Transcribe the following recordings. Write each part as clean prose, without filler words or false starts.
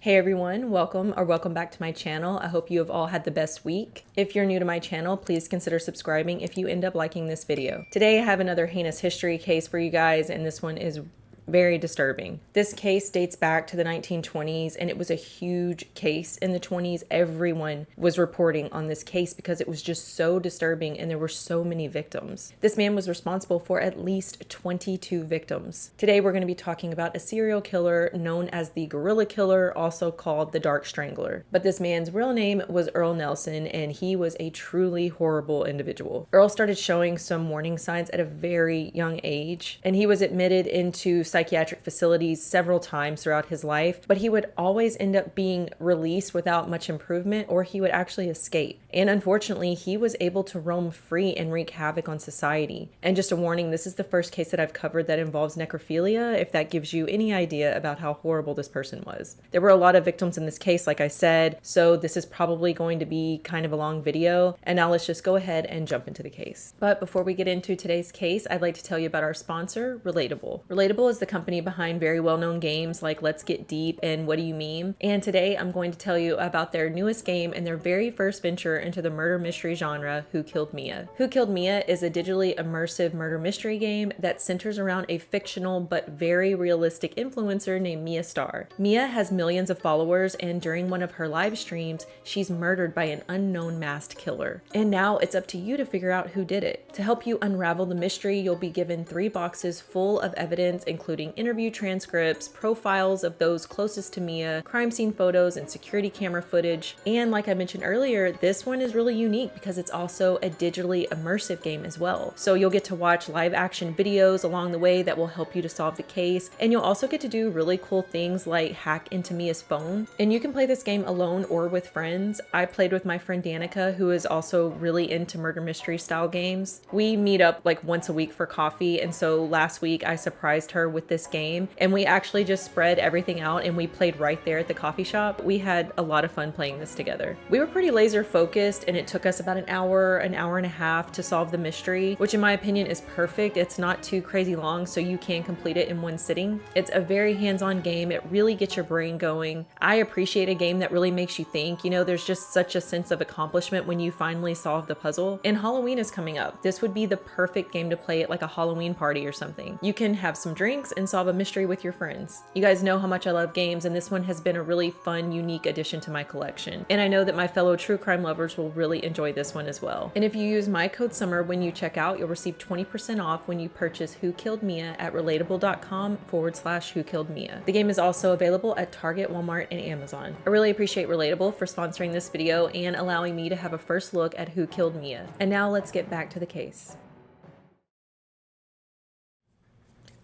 Hey everyone, welcome back to my channel. I hope you have all had the best week. If you're new to my channel, please consider subscribing if you end up liking this video. Today I have another heinous history case for you guys, and this one is very disturbing. This case dates back to the 1920s, and it was a huge case in the 20s. Everyone was reporting on this case because it was just so disturbing and there were so many victims. This man was responsible for at least 22 victims. Today we're going to be talking about a serial killer known as the Gorilla Killer, also called the Dark Strangler. But this man's real name was Earle Nelson, and he was a truly horrible individual. Earle started showing some warning signs at a very young age, and he was admitted into psychiatric facilities several times throughout his life, but he would always end up being released without much improvement, or he would actually escape. And unfortunately, he was able to roam free and wreak havoc on society. And just a warning, this is the first case that I've covered that involves necrophilia, if that gives you any idea about how horrible this person was. There were a lot of victims in this case, like I said, so this is probably going to be kind of a long video. And now let's just go ahead and jump into the case. But before we get into today's case, I'd like to tell you about our sponsor, Relatable. Relatable is the company behind very well-known games like Let's Get Deep and What Do You Meme? And today I'm going to tell you about their newest game and their very first venture into the murder mystery genre, Who Killed Mia? Who Killed Mia is a digitally immersive murder mystery game that centers around a fictional but very realistic influencer named Mia Starr. Mia has millions of followers, and during one of her live streams, she's murdered by an unknown masked killer. And now it's up to you to figure out who did it. To help you unravel the mystery, you'll be given 3 boxes full of evidence, including interview transcripts, profiles of those closest to Mia, crime scene photos, and security camera footage. And like I mentioned earlier, this one is really unique because it's also a digitally immersive game as well. So you'll get to watch live action videos along the way that will help you to solve the case. And you'll also get to do really cool things like hack into Mia's phone. And you can play this game alone or with friends. I played with my friend Danica, who is also really into murder mystery style games. We meet up like once a week for coffee. And so last week I surprised her with this game, and we actually just spread everything out and we played right there at the coffee shop. We had a lot of fun playing this together. We were pretty laser focused, and it took us about an hour and a half to solve the mystery, which in my opinion is perfect. It's not too crazy long, so you can complete it in one sitting. It's a very hands-on game. It really gets your brain going. I appreciate a game that really makes you think. You know, there's just such a sense of accomplishment when you finally solve the puzzle. And Halloween is coming up. This would be the perfect game to play at like a Halloween party or something. You can have some drinks and solve a mystery with your friends. You guys know how much I love games, and this one has been a really fun, unique addition to my collection. And I know that my fellow true crime lovers will really enjoy this one as well. And if you use my code SUMMER when you check out, you'll receive 20% off when you purchase Who Killed Mia at relatable.com/Who Killed Mia. The game is also available at Target, Walmart, and Amazon. I really appreciate Relatable for sponsoring this video and allowing me to have a first look at Who Killed Mia. And now let's get back to the case.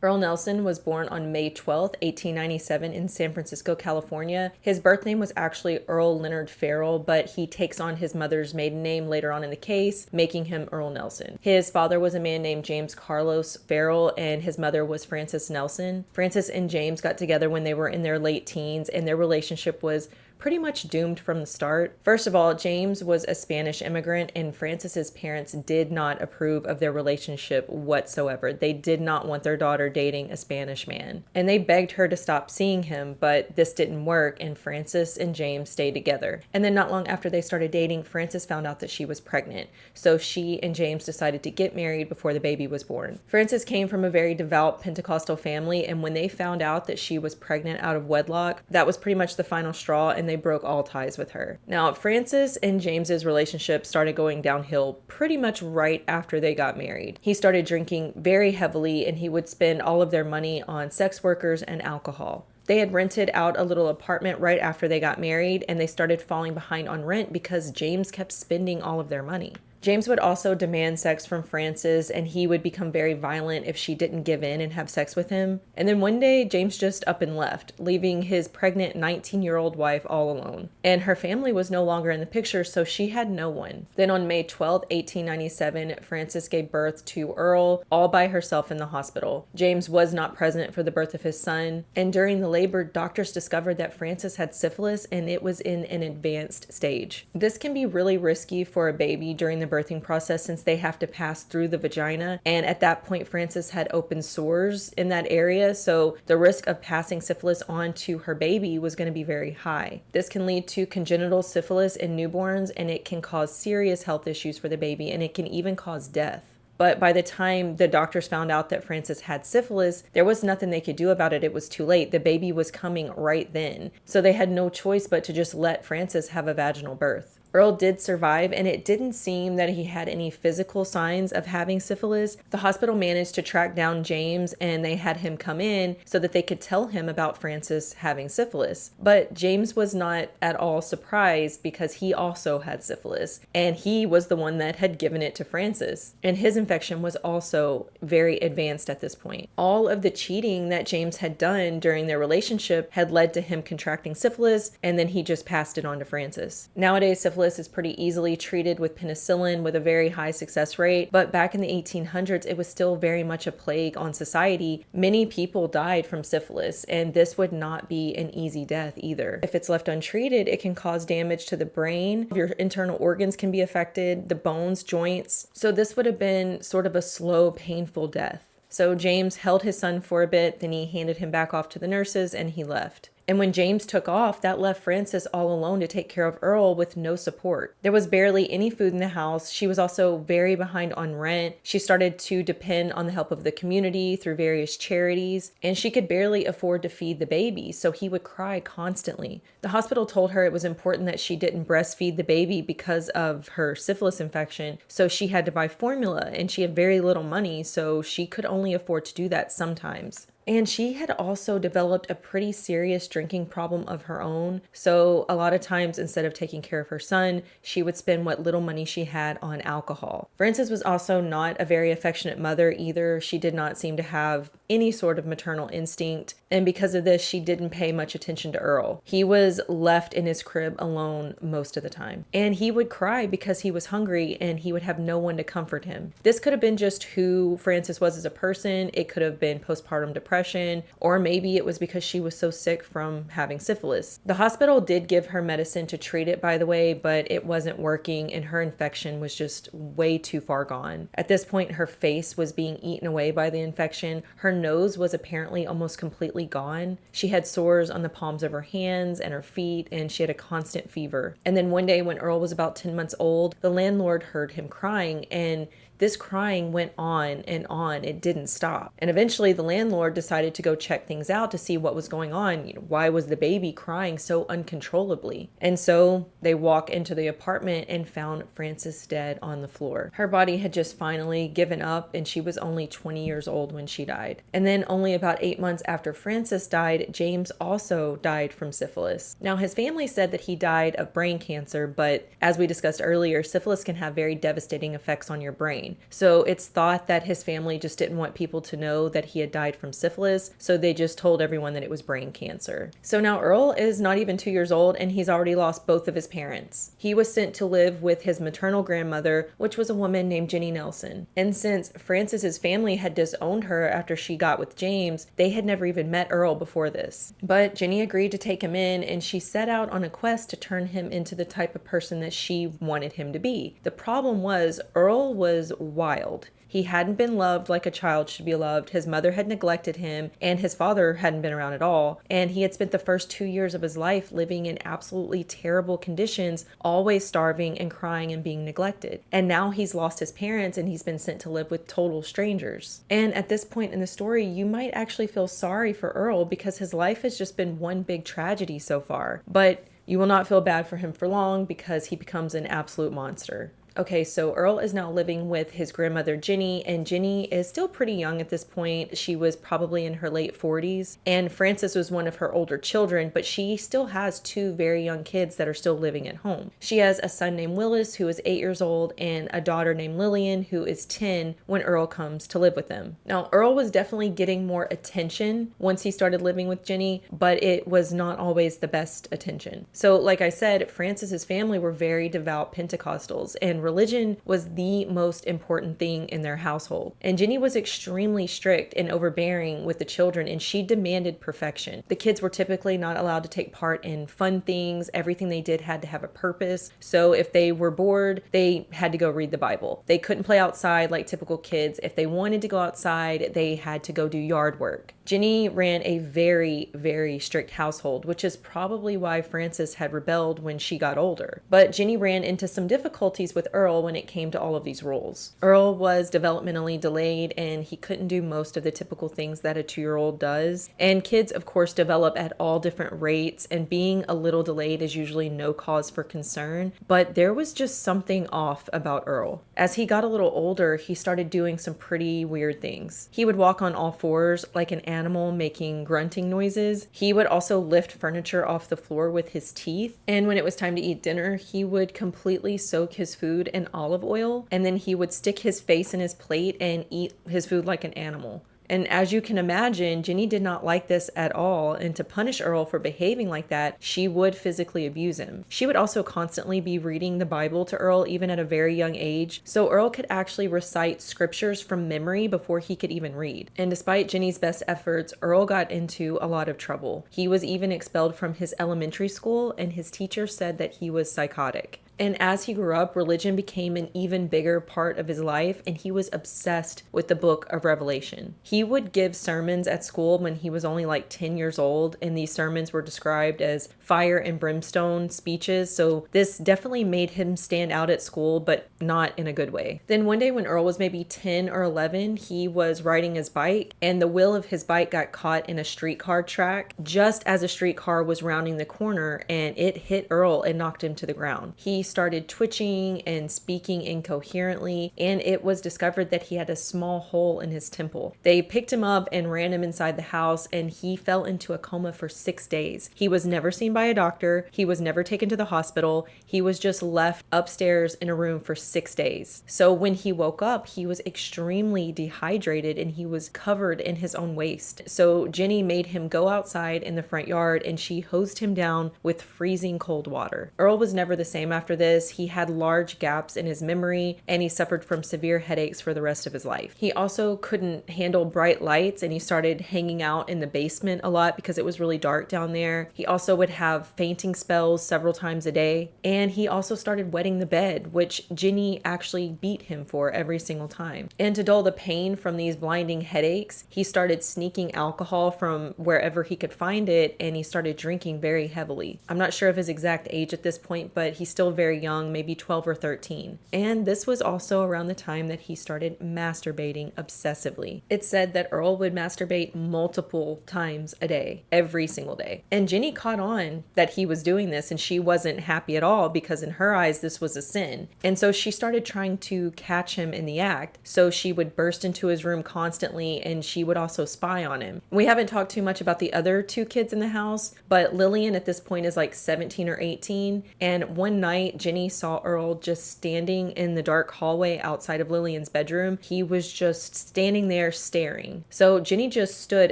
Earle Nelson was born on May 12, 1897 in San Francisco, California. His birth name was actually Earle Leonard Farrell, but he takes on his mother's maiden name later on in the case, making him Earle Nelson. His father was a man named James Carlos Farrell, and his mother was Frances Nelson. Frances and James got together when they were in their late teens, and their relationship was pretty much doomed from the start. First of all, James was a Spanish immigrant, and Frances's parents did not approve of their relationship whatsoever. They did not want their daughter dating a Spanish man, and they begged her to stop seeing him, but this didn't work, and Frances and James stayed together. And then not long after they started dating, Frances found out that she was pregnant, so she and James decided to get married before the baby was born. Frances came from a very devout Pentecostal family, and when they found out that she was pregnant out of wedlock, that was pretty much the final straw, and they broke all ties with her. Now, Frances and James's relationship started going downhill pretty much right after they got married. He started drinking very heavily, and he would spend all of their money on sex workers and alcohol. They had rented out a little apartment right after they got married, and they started falling behind on rent because James kept spending all of their money. James would also demand sex from Frances, and he would become very violent if she didn't give in and have sex with him. And then one day, James just up and left, leaving his pregnant 19-year-old wife all alone. And her family was no longer in the picture, so she had no one. Then on May 12, 1897, Frances gave birth to Earle, all by herself in the hospital. James was not present for the birth of his son, and during the labor, doctors discovered that Frances had syphilis, and it was in an advanced stage. This can be really risky for a baby during the birthing process since they have to pass through the vagina. And at that point, Frances had open sores in that area. So the risk of passing syphilis on to her baby was going to be very high. This can lead to congenital syphilis in newborns, and it can cause serious health issues for the baby, and it can even cause death. But by the time the doctors found out that Frances had syphilis, there was nothing they could do about it. It was too late. The baby was coming right then. So they had no choice but to just let Frances have a vaginal birth. Earle did survive, and it didn't seem that he had any physical signs of having syphilis. The hospital managed to track down James, and they had him come in so that they could tell him about Frances having syphilis. But James was not at all surprised because he also had syphilis, and he was the one that had given it to Frances. And his infection was also very advanced at this point. All of the cheating that James had done during their relationship had led to him contracting syphilis, and then he just passed it on to Frances. Nowadays, syphilis is pretty easily treated with penicillin with a very high success rate, but back in the 1800s, it was still very much a plague on society. Many people died from syphilis, and this would not be an easy death either. If it's left untreated, it can cause damage to the brain. Your internal organs can be affected, the bones, joints. So this would have been sort of a slow, painful death. So James held his son for a bit, then he handed him back off to the nurses, and he left. And when James took off, that left Frances all alone to take care of Earle with no support. There was barely any food in the house. She was also very behind on rent. She started to depend on the help of the community through various charities, and she could barely afford to feed the baby, so he would cry constantly. The hospital told her it was important that she didn't breastfeed the baby because of her syphilis infection, so she had to buy formula, and she had very little money, so she could only afford to do that sometimes. And she had also developed a pretty serious drinking problem of her own. So a lot of times, instead of taking care of her son, she would spend what little money she had on alcohol. Frances was also not a very affectionate mother either. She did not seem to have any sort of maternal instinct. And because of this, she didn't pay much attention to Earle. He was left in his crib alone most of the time. And he would cry because he was hungry and he would have no one to comfort him. This could have been just who Frances was as a person. It could have been postpartum depression, or maybe it was because she was so sick from having syphilis. The hospital did give her medicine to treat it, by the way, but it wasn't working and her infection was just way too far gone. At this point, her face was being eaten away by the infection. Her nose was apparently almost completely gone. She had sores on the palms of her hands and her feet, and she had a constant fever. And then one day when Earle was about 10 months old, the landlord heard him crying, and this crying went on and on. It didn't stop. And eventually the landlord decided to go check things out to see what was going on. Why was the baby crying so uncontrollably? And so they walk into the apartment and found Frances dead on the floor. Her body had just finally given up, and she was only 20 years old when she died. And then only about 8 months after Frances died, James also died from syphilis. Now, his family said that he died of brain cancer, but as we discussed earlier, syphilis can have very devastating effects on your brain. So it's thought that his family just didn't want people to know that he had died from syphilis, so they just told everyone that it was brain cancer. So now Earle is not even 2 years old, and he's already lost both of his parents. He was sent to live with his maternal grandmother, which was a woman named Jenny Nelson. And since Frances's family had disowned her after she got with James, they had never even met Earle before this. But Jenny agreed to take him in, and she set out on a quest to turn him into the type of person that she wanted him to be. The problem was Earle was wild. He hadn't been loved like a child should be loved. His mother had neglected him, and his father hadn't been around at all. And he had spent the first 2 years of his life living in absolutely terrible conditions, always starving and crying and being neglected. And now he's lost his parents, and he's been sent to live with total strangers. And at this point in the story, you might actually feel sorry for Earle because his life has just been one big tragedy so far. But you will not feel bad for him for long because he becomes an absolute monster. Okay, so Earle is now living with his grandmother, Jenny, and Jenny is still pretty young at this point. She was probably in her late 40s, and Frances was one of her older children, but she still has two very young kids that are still living at home. She has a son named Willis, who is 8 years old, and a daughter named Lillian, who is 10 when Earle comes to live with them. Now, Earle was definitely getting more attention once he started living with Jenny, but it was not always the best attention. So, like I said, Frances's family were very devout Pentecostals and religion was the most important thing in their household. And Ginny was extremely strict and overbearing with the children, and she demanded perfection. The kids were typically not allowed to take part in fun things. Everything they did had to have a purpose. So if they were bored, they had to go read the Bible. They couldn't play outside like typical kids. If they wanted to go outside, they had to go do yard work. Ginny ran a very, very strict household, which is probably why Frances had rebelled when she got older. But Ginny ran into some difficulties with Earle when it came to all of these rules. Earle was developmentally delayed, and he couldn't do most of the typical things that a 2-year-old does. And kids, of course, develop at all different rates, and being a little delayed is usually no cause for concern. But there was just something off about Earle. As he got a little older, he started doing some pretty weird things. He would walk on all fours like an animal, making grunting noises. He would also lift furniture off the floor with his teeth. And when it was time to eat dinner, he would completely soak his food in olive oil, and then he would stick his face in his plate and eat his food like an animal. And as you can imagine, Ginny did not like this at all, and to punish Earle for behaving like that, she would physically abuse him. She would also constantly be reading the Bible to Earle, even at a very young age, so Earle could actually recite scriptures from memory before he could even read. And despite Ginny's best efforts, Earle got into a lot of trouble. He was even expelled from his elementary school, and his teacher said that he was psychotic. And as he grew up, religion became an even bigger part of his life, and he was obsessed with the book of Revelation. He would give sermons at school when he was only like 10 years old, and these sermons were described as fire and brimstone speeches, so this definitely made him stand out at school, but not in a good way. Then one day when Earle was maybe 10 or 11, he was riding his bike, and the wheel of his bike got caught in a streetcar track just as a streetcar was rounding the corner, and it hit Earle and knocked him to the ground. He started twitching and speaking incoherently, and it was discovered that he had a small hole in his temple. They picked him up and ran him inside the house, and he fell into a coma for 6 days. He was never seen by a doctor. He was never taken to the hospital. He was just left upstairs in a room for 6 days. So when he woke up, he was extremely dehydrated and he was covered in his own waste. So Ginny made him go outside in the front yard, and she hosed him down with freezing cold water. Earle was never the same after this. He had large gaps in his memory, and he suffered from severe headaches for the rest of his life. He also couldn't handle bright lights, and he started hanging out in the basement a lot because it was really dark down there. He also would have fainting spells several times a day, and he also started wetting the bed, which Ginny actually beat him for every single time. And to dull the pain from these blinding headaches, he started sneaking alcohol from wherever he could find it, and he started drinking very heavily. I'm not sure of his exact age at this point, but he's still very young, maybe 12 or 13. And this was also around the time that he started masturbating obsessively. It's said that Earle would masturbate multiple times a day, every single day. And Ginny caught on that he was doing this, and she wasn't happy at all because in her eyes, this was a sin. And so she started trying to catch him in the act. So she would burst into his room constantly, and she would also spy on him. We haven't talked too much about the other 2 kids in the house, but Lillian at this point is like 17 or 18. And one night, Ginny saw Earle just standing in the dark hallway outside of Lillian's bedroom. He was just standing there staring. So Ginny just stood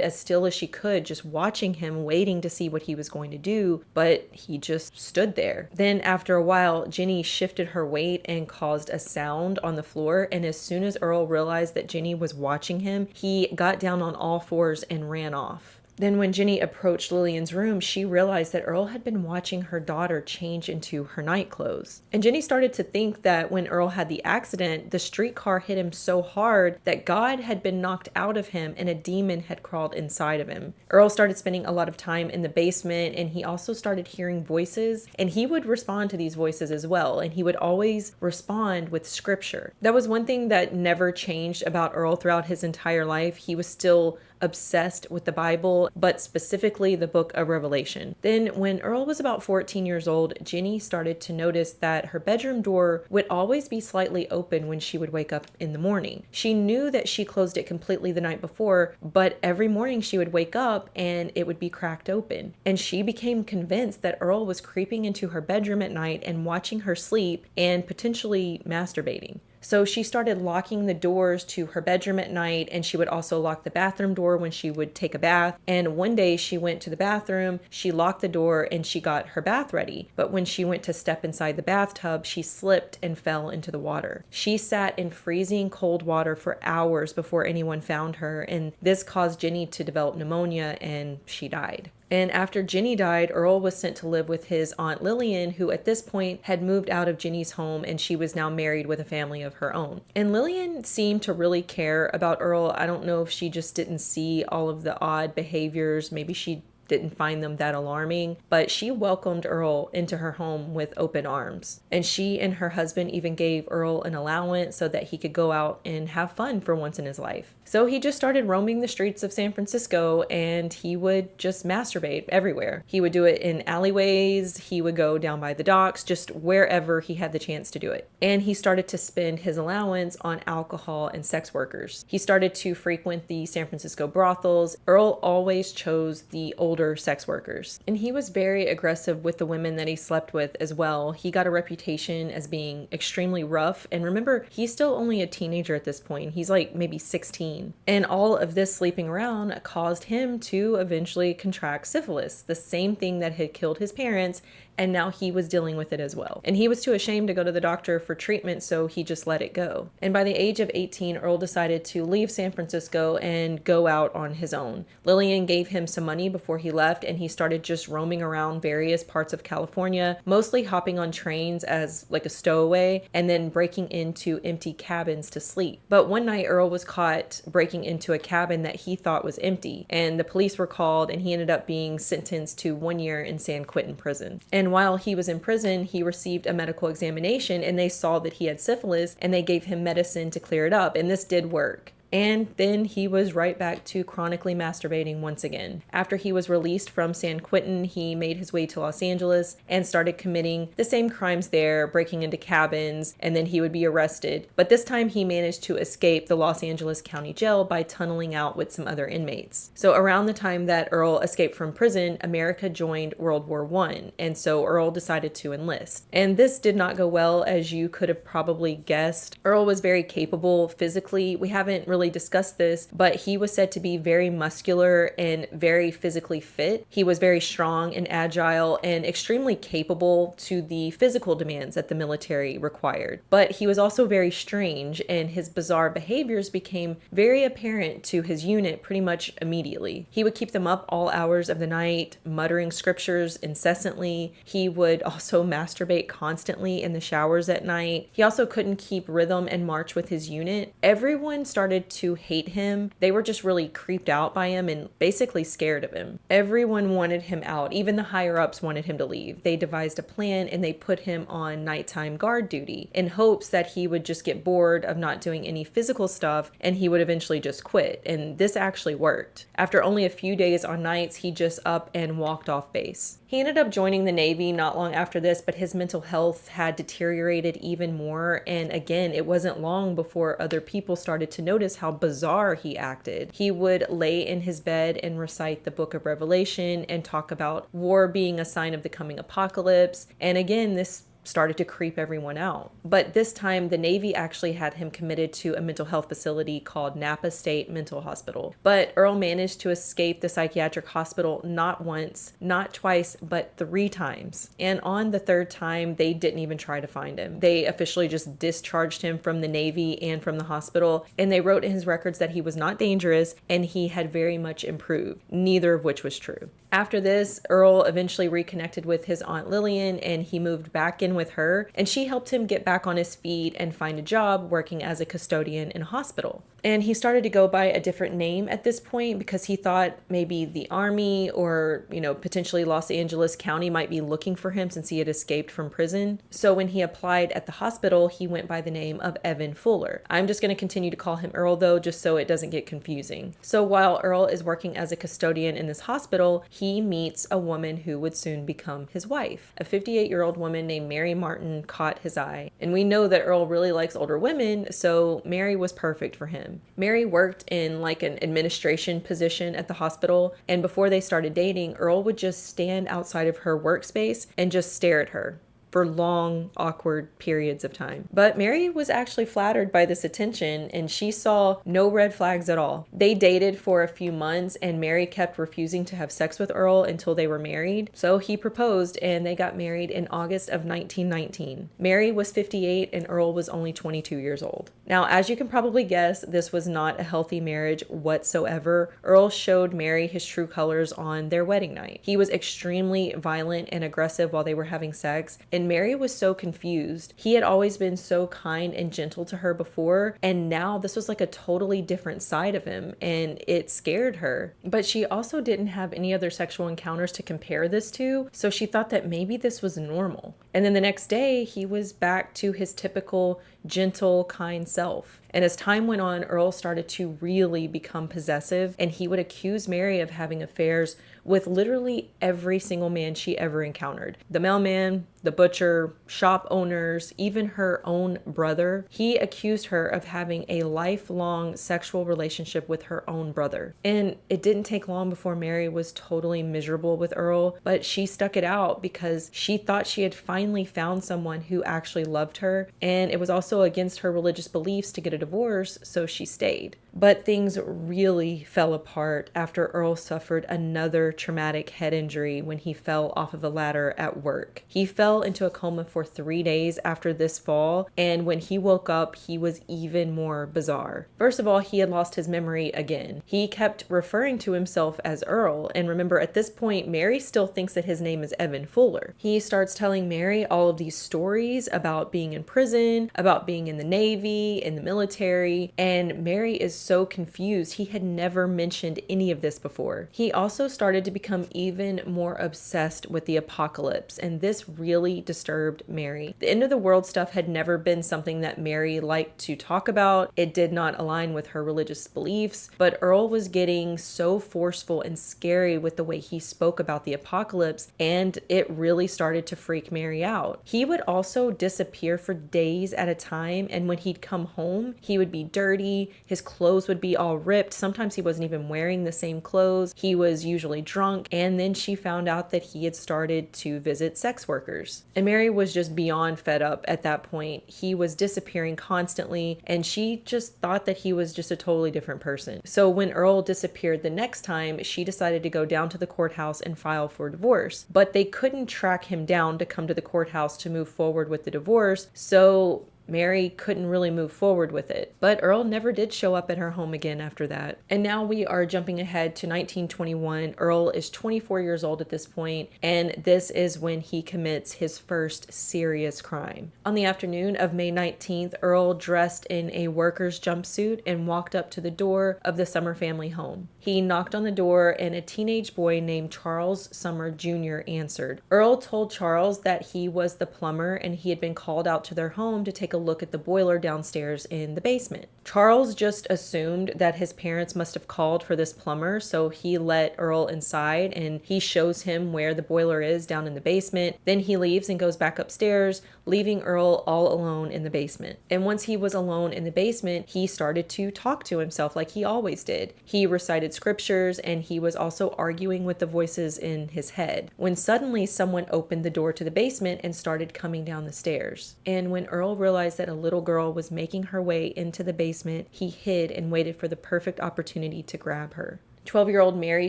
as still as she could, just watching him, waiting to see what he was going to do, but he just stood there. Then after a while, Ginny shifted her weight and caused a sound on the floor, and as soon as Earle realized that Ginny was watching him, he got down on all fours and ran off. Then when Ginny approached Lillian's room, she realized that Earle had been watching her daughter change into her night clothes. And Ginny started to think that when Earle had the accident, the streetcar hit him so hard that God had been knocked out of him and a demon had crawled inside of him. Earle started spending a lot of time in the basement, and he also started hearing voices, and he would respond to these voices as well, and he would always respond with scripture. That was one thing that never changed about Earle throughout his entire life. He was still obsessed with the Bible, but specifically the book of Revelation. Then when Earle was about 14 years old, Ginny started to notice that her bedroom door would always be slightly open when she would wake up in the morning. She knew that she closed it completely the night before, but every morning she would wake up and it would be cracked open. And she became convinced that Earle was creeping into her bedroom at night and watching her sleep and potentially masturbating. So she started locking the doors to her bedroom at night, and she would also lock the bathroom door when she would take a bath. And one day she went to the bathroom, she locked the door, and she got her bath ready. But when she went to step inside the bathtub, she slipped and fell into the water. She sat in freezing cold water for hours before anyone found her, and this caused Jenny to develop pneumonia, and she died. And after Jenny died, Earle was sent to live with his Aunt Lillian, who at this point had moved out of Jenny's home, and she was now married with a family of her own. And Lillian seemed to really care about Earle. I don't know if she just didn't see all of the odd behaviors. Maybe she didn't find them that alarming, but she welcomed Earle into her home with open arms. And she and her husband even gave Earle an allowance so that he could go out and have fun for once in his life. So he just started roaming the streets of San Francisco, and he would just masturbate everywhere. He would do it in alleyways, he would go down by the docks, just wherever he had the chance to do it. And he started to spend his allowance on alcohol and sex workers. He started to frequent the San Francisco brothels. Earle always chose the older sex workers. And he was very aggressive with the women that he slept with as well. He got a reputation as being extremely rough. And remember, he's still only a teenager at this point. He's like maybe 16. And all of this sleeping around caused him to eventually contract syphilis, the same thing that had killed his parents, and now he was dealing with it as well. And he was too ashamed to go to the doctor for treatment, so he just let it go. And by the age of 18, Earle decided to leave San Francisco and go out on his own. Lillian gave him some money before he left, and he started just roaming around various parts of California, mostly hopping on trains as like a stowaway, and then breaking into empty cabins to sleep. But one night, Earle was caught breaking into a cabin that he thought was empty, and the police were called, and he ended up being sentenced to 1 year in San Quentin prison. And while he was in prison, he received a medical examination, and they saw that he had syphilis, and they gave him medicine to clear it up, and this did work. And then he was right back to chronically masturbating once again. After he was released from San Quentin, he made his way to Los Angeles and started committing the same crimes there, breaking into cabins, and then he would be arrested. But this time he managed to escape the Los Angeles County Jail by tunneling out with some other inmates. So around the time that Earle escaped from prison, America joined World War I, and so Earle decided to enlist. And this did not go well, as you could have probably guessed. Earle was very capable physically. We haven't really discussed this, but he was said to be very muscular and very physically fit. He was very strong and agile and extremely capable to the physical demands that the military required. But he was also very strange, and his bizarre behaviors became very apparent to his unit pretty much immediately. He would keep them up all hours of the night, muttering scriptures incessantly. He would also masturbate constantly in the showers at night. He also couldn't keep rhythm and march with his unit. Everyone started to hate him. They were just really creeped out by him and basically scared of him. Everyone wanted him out. Even the higher ups wanted him to leave. They devised a plan, and they put him on nighttime guard duty in hopes that he would just get bored of not doing any physical stuff, and he would eventually just quit. And this actually worked. After only a few days on nights, he just up and walked off base. He ended up joining the Navy not long after this, but his mental health had deteriorated even more. And again, it wasn't long before other people started to notice how bizarre he acted. He would lay in his bed and recite the book of Revelation and talk about war being a sign of the coming apocalypse. And again, this started to creep everyone out. But this time, the Navy actually had him committed to a mental health facility called Napa State Mental Hospital. But Earle managed to escape the psychiatric hospital not once, not twice, but 3 times. And on the 3rd time, they didn't even try to find him. They officially just discharged him from the Navy and from the hospital, and they wrote in his records that he was not dangerous and he had very much improved, neither of which was true. After this, Earle eventually reconnected with his Aunt Lillian, and he moved back in with her, and she helped him get back on his feet and find a job working as a custodian in a hospital. And he started to go by a different name at this point because he thought maybe the Army or, potentially Los Angeles County might be looking for him since he had escaped from prison. So when he applied at the hospital, he went by the name of Evan Fuller. I'm just going to continue to call him Earle though, just so it doesn't get confusing. So while Earle is working as a custodian in this hospital, he meets a woman who would soon become his wife. A 58-year-old woman named Mary Martin caught his eye. And we know that Earle really likes older women, so Mary was perfect for him. Mary worked in like an administration position at the hospital, and before they started dating, Earle would just stand outside of her workspace and just stare at her. for long, awkward periods of time. But Mary was actually flattered by this attention, and she saw no red flags at all. They dated for a few months, and Mary kept refusing to have sex with Earle until they were married. So he proposed, and they got married in August of 1919. Mary was 58 and Earle was only 22 years old. Now, as you can probably guess, this was not a healthy marriage whatsoever. Earle showed Mary his true colors on their wedding night. He was extremely violent and aggressive while they were having sex, and Mary was so confused. He had always been so kind and gentle to her before, and now this was like a totally different side of him, and it scared her. But she also didn't have any other sexual encounters to compare this to, so she thought that maybe this was normal. And then the next day, he was back to his typical gentle, kind self. And as time went on, Earle started to really become possessive, and he would accuse Mary of having affairs with literally every single man she ever encountered. The mailman, the butcher, shop owners, even her own brother. He accused her of having a lifelong sexual relationship with her own brother. And it didn't take long before Mary was totally miserable with Earle, but she stuck it out because she thought she had finally found someone who actually loved her, and it was also against her religious beliefs to get a divorce, so she stayed. But things really fell apart after Earle suffered another traumatic head injury when he fell off of a ladder at work. He fell into a coma for 3 days after this fall, and when he woke up, he was even more bizarre. First of all, he had lost his memory again. He kept referring to himself as Earle, and remember, at this point, Mary still thinks that his name is Evan Fuller. He starts telling Mary all of these stories about being in prison, about being in the Navy, in the military, and Mary is so confused. He had never mentioned any of this before. He also started to become even more obsessed with the apocalypse, and this really disturbed Mary. The end of the world stuff had never been something that Mary liked to talk about. It did not align with her religious beliefs, but Earle was getting so forceful and scary with the way he spoke about the apocalypse, and it really started to freak Mary out. He would also disappear for days at a time, and when he'd come home, he would be dirty, his clothes would be all ripped. Sometimes he wasn't even wearing the same clothes. He was usually drunk, and then she found out that he had started to visit sex workers. And Mary was just beyond fed up at that point. He was disappearing constantly, and she just thought that he was just a totally different person. So when Earle disappeared the next time, she decided to go down to the courthouse and file for divorce. But they couldn't track him down to come to the courthouse to move forward with the divorce, so Mary couldn't really move forward with it. But Earle never did show up at her home again after that. And now we are jumping ahead to 1921. Earle is 24 years old at this point, and this is when he commits his first serious crime. On the afternoon of May 19th, Earle dressed in a worker's jumpsuit and walked up to the door of the Summer family home. He knocked on the door, and a teenage boy named Charles Summer Jr. answered. Earle told Charles that he was the plumber and he had been called out to their home to take a look at the boiler downstairs in the basement. Charles just assumed that his parents must have called for this plumber, so he let Earle inside and he shows him where the boiler is down in the basement. Then he leaves and goes back upstairs, leaving Earle all alone in the basement. And once he was alone in the basement, he started to talk to himself like he always did. He recited scriptures, and he was also arguing with the voices in his head, when suddenly someone opened the door to the basement and started coming down the stairs. And when Earle realized that a little girl was making her way into the basement, he hid and waited for the perfect opportunity to grab her. 12-year-old Mary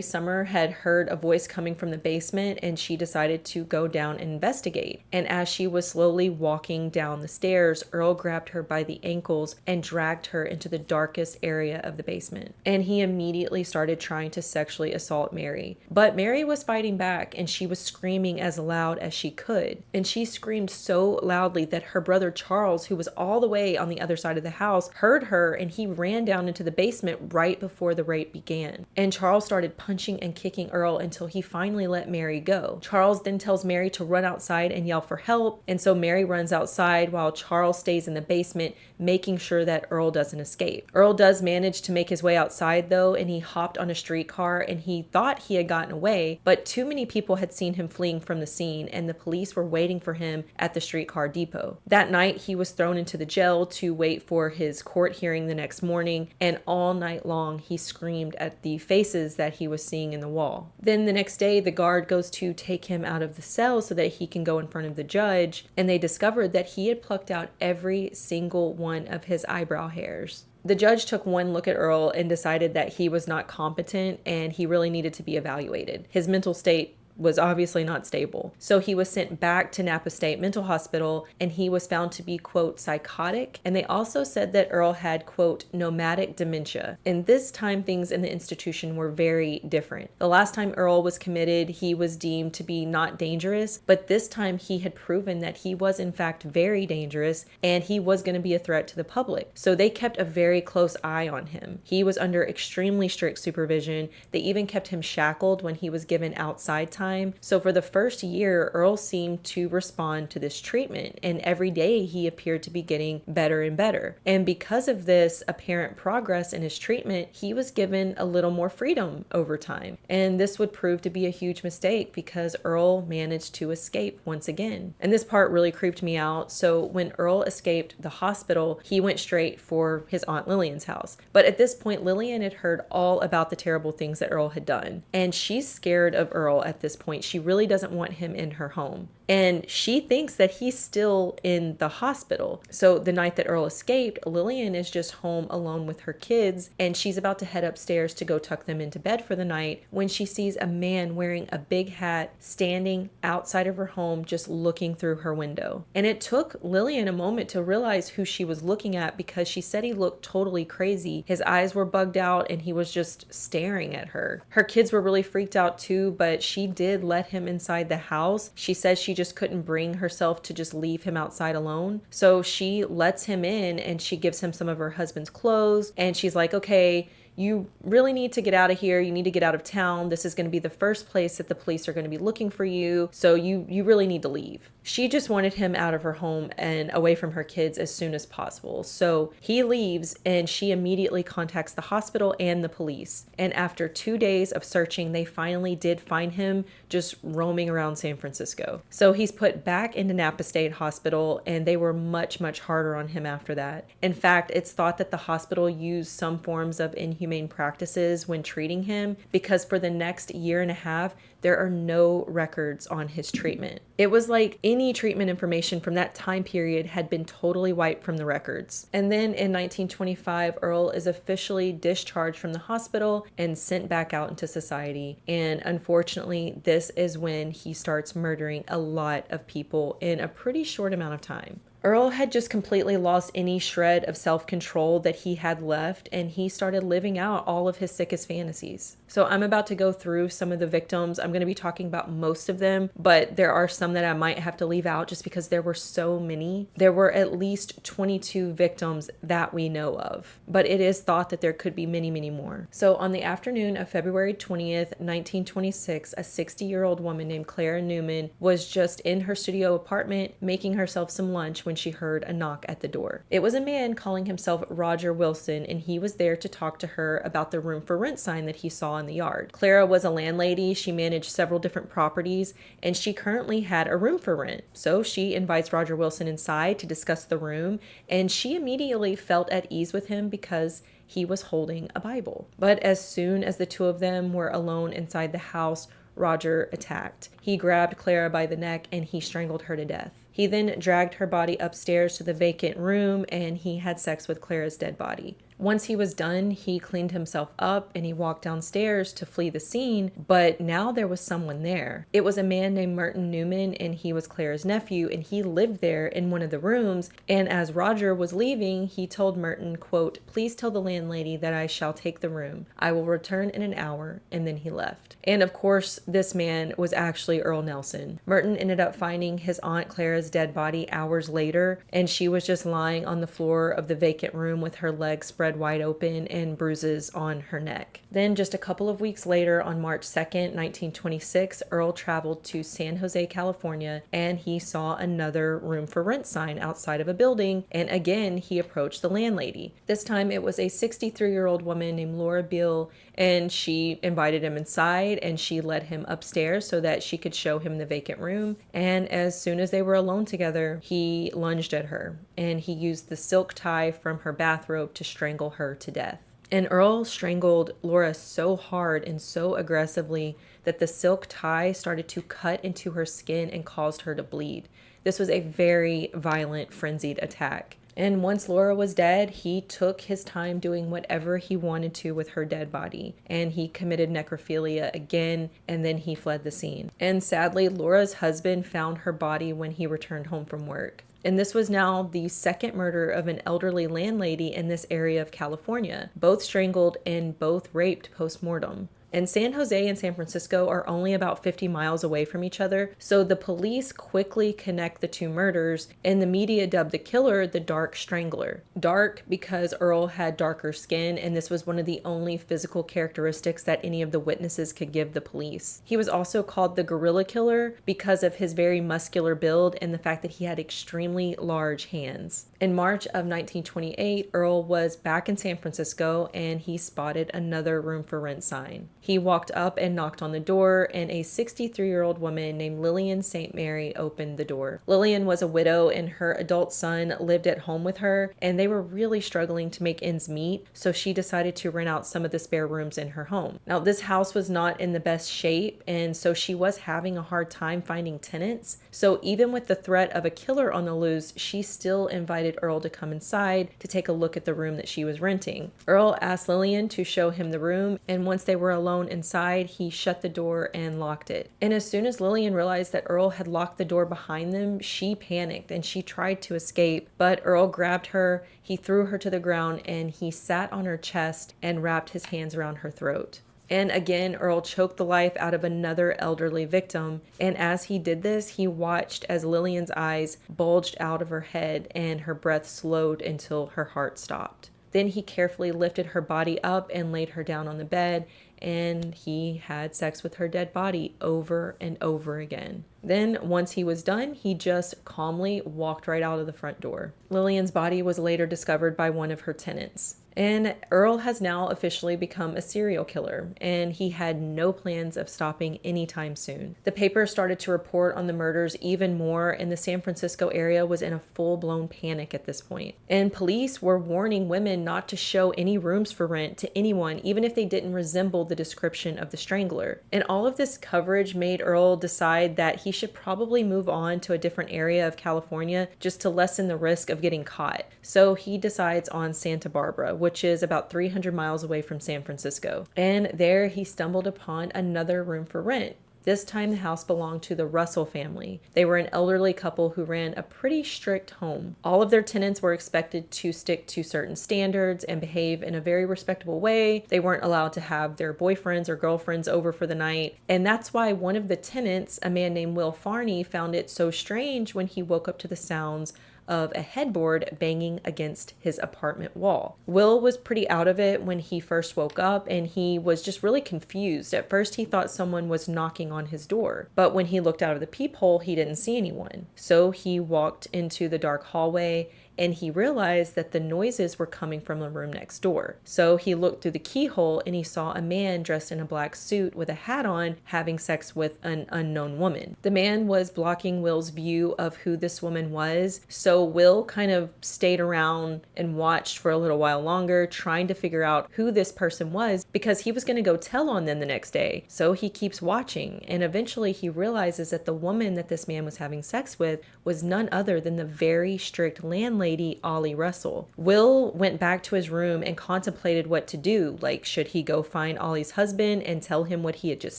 Summer had heard a voice coming from the basement, and she decided to go down and investigate. And as she was slowly walking down the stairs, Earle grabbed her by the ankles and dragged her into the darkest area of the basement. And he immediately started trying to sexually assault Mary. But Mary was fighting back, and she was screaming as loud as she could. And she screamed so loudly that her brother Charles, who was all the way on the other side of the house, heard her, and he ran down into the basement right before the rape began. And Charles started punching and kicking Earle until he finally let Mary go. Charles then tells Mary to run outside and yell for help, and so Mary runs outside while Charles stays in the basement, making sure that Earle doesn't escape. Earle does manage to make his way outside though, and he hopped on a streetcar, and he thought he had gotten away, but too many people had seen him fleeing from the scene, and the police were waiting for him at the streetcar depot. That night, he was thrown into the jail to wait for his court hearing the next morning, and all night long he screamed at the faces that he was seeing in the wall. Then the next day, the guard goes to take him out of the cell so that he can go in front of the judge, and they discovered that he had plucked out every single one of his eyebrow hairs. The judge took one look at Earle and decided that he was not competent and he really needed to be evaluated. His mental state was obviously not stable. So he was sent back to Napa State Mental Hospital, and he was found to be, quote, psychotic. And they also said that Earle had, quote, nomadic dementia. And this time things in the institution were very different. The last time Earle was committed, he was deemed to be not dangerous, but this time he had proven that he was in fact very dangerous and he was going to be a threat to the public. So they kept a very close eye on him. He was under extremely strict supervision. They even kept him shackled when he was given outside time. So for the first year, Earle seemed to respond to this treatment, and every day he appeared to be getting better and better. And because of this apparent progress in his treatment, he was given a little more freedom over time. And this would prove to be a huge mistake because Earle managed to escape once again. And this part really creeped me out. So when Earle escaped the hospital, he went straight for his Aunt Lillian's house. But at this point, Lillian had heard all about the terrible things that Earle had done. And she's scared of Earle at this point. She really doesn't want him in her home. And she thinks that he's still in the hospital. So the night that Earle escaped, Lillian is just home alone with her kids, and she's about to head upstairs to go tuck them into bed for the night when she sees a man wearing a big hat standing outside of her home just looking through her window. And it took Lillian a moment to realize who she was looking at because she said he looked totally crazy. His eyes were bugged out and he was just staring at her. Her kids were really freaked out too, but she did let him inside the house. She says she just couldn't bring herself to just leave him outside alone. So she lets him in and she gives him some of her husband's clothes. And she's like, okay, you really need to get out of here. You need to get out of town. This is going to be the first place that the police are going to be looking for you. So you really need to leave. She just wanted him out of her home and away from her kids as soon as possible. So he leaves and she immediately contacts the hospital and the police. And after 2 days of searching, they finally did find him just roaming around San Francisco. So he's put back into Napa State Hospital, and they were much, much harder on him after that. In fact, it's thought that the hospital used some forms of inhumane practices when treating him because for the next year and a half, there are no records on his treatment. It was like any treatment information from that time period had been totally wiped from the records. And then in 1925, Earle is officially discharged from the hospital and sent back out into society. And unfortunately, this is when he starts murdering a lot of people in a pretty short amount of time. Earle had just completely lost any shred of self-control that he had left, and he started living out all of his sickest fantasies. So I'm about to go through some of the victims. I'm going to be talking about most of them, but there are some that I might have to leave out just because there were so many. There were at least 22 victims that we know of, but it is thought that there could be many, many more. So on the afternoon of February 20th, 1926, a 60-year-old woman named Clara Newman was just in her studio apartment making herself some lunch when she heard a knock at the door. It was a man calling himself Roger Wilson, and he was there to talk to her about the room for rent sign that he saw in the yard. Clara was a landlady. She managed several different properties, and she currently had a room for rent. So she invites Roger Wilson inside to discuss the room, and she immediately felt at ease with him because he was holding a Bible. But as soon as the two of them were alone inside the house, Roger attacked. He grabbed Clara by the neck and he strangled her to death. He then dragged her body upstairs to the vacant room and he had sex with Clara's dead body. Once he was done, he cleaned himself up and he walked downstairs to flee the scene, but now there was someone there. It was a man named Merton Newman, and he was Clara's nephew, and he lived there in one of the rooms. And as Roger was leaving, he told Merton, quote, "Please tell the landlady that I shall take the room. I will return in an hour," and then he left. And of course, this man was actually Earle Nelson. Merton ended up finding his Aunt Clara's dead body hours later, and she was just lying on the floor of the vacant room with her legs spread wide open and bruises on her neck. Then just a couple of weeks later, on March 2nd, 1926, Earle traveled to San Jose, California, and he saw another room for rent sign outside of a building, and again he approached the landlady. This time it was a 63-year-old woman named Laura Beale, and she invited him inside and she led him upstairs so that she could show him the vacant room. And as soon as they were alone together, he lunged at her and he used the silk tie from her bathrobe to strangle her to death. And Earle strangled Laura so hard and so aggressively that the silk tie started to cut into her skin and caused her to bleed. This was a very violent, frenzied attack. And once Laura was dead, he took his time doing whatever he wanted to with her dead body. And he committed necrophilia again, and then he fled the scene. And sadly, Laura's husband found her body when he returned home from work. And this was now the second murder of an elderly landlady in this area of California, both strangled and both raped post-mortem. And San Jose and San Francisco are only about 50 miles away from each other, so the police quickly connect the two murders, and the media dubbed the killer the Dark Strangler. Dark because Earle had darker skin, and this was one of the only physical characteristics that any of the witnesses could give the police. He was also called the Gorilla Killer because of his very muscular build and the fact that he had extremely large hands. In March of 1928, Earle was back in San Francisco, and he spotted another room for rent sign. He walked up and knocked on the door, and a 63-year-old woman named Lillian St. Mary opened the door. Lillian was a widow, and her adult son lived at home with her, and they were really struggling to make ends meet, so she decided to rent out some of the spare rooms in her home. Now, this house was not in the best shape, and so she was having a hard time finding tenants. So even with the threat of a killer on the loose, she still invited Earle to come inside to take a look at the room that she was renting. Earle asked Lillian to show him the room, and once they were alone inside, he shut the door and locked it. And as soon as Lillian realized that Earle had locked the door behind them, she panicked and she tried to escape, but Earle grabbed her, he threw her to the ground, and he sat on her chest and wrapped his hands around her throat. And again, Earle choked the life out of another elderly victim. And as he did this, he watched as Lillian's eyes bulged out of her head and her breath slowed until her heart stopped. Then he carefully lifted her body up and laid her down on the bed, and he had sex with her dead body over and over again. Then, once he was done, he just calmly walked right out of the front door. Lillian's body was later discovered by one of her tenants. And Earle has now officially become a serial killer, and he had no plans of stopping anytime soon. The paper started to report on the murders even more, and the San Francisco area was in a full-blown panic at this point. And police were warning women not to show any rooms for rent to anyone, even if they didn't resemble the description of the strangler. And all of this coverage made Earle decide that he should probably move on to a different area of California just to lessen the risk of getting caught. So he decides on Santa Barbara, which is about 300 miles away from San Francisco. And there he stumbled upon another room for rent. This time the house belonged to the Russell family. They were an elderly couple who ran a pretty strict home. All of their tenants were expected to stick to certain standards and behave in a very respectable way. They weren't allowed to have their boyfriends or girlfriends over for the night. And that's why one of the tenants, a man named Will Farney, found it so strange when he woke up to the sounds of a headboard banging against his apartment wall. Will was pretty out of it when he first woke up, and he was just really confused. At first, he thought someone was knocking on his door, but when he looked out of the peephole, he didn't see anyone. So he walked into the dark hallway, and he realized that the noises were coming from the room next door. So he looked through the keyhole and he saw a man dressed in a black suit with a hat on having sex with an unknown woman. The man was blocking Will's view of who this woman was, so Will kind of stayed around and watched for a little while longer, trying to figure out who this person was because he was going to go tell on them the next day. So he keeps watching, and eventually he realizes that the woman that this man was having sex with was none other than the very strict landlady, Ollie Russell. Will went back to his room and contemplated what to do. Like, should he go find Ollie's husband and tell him what he had just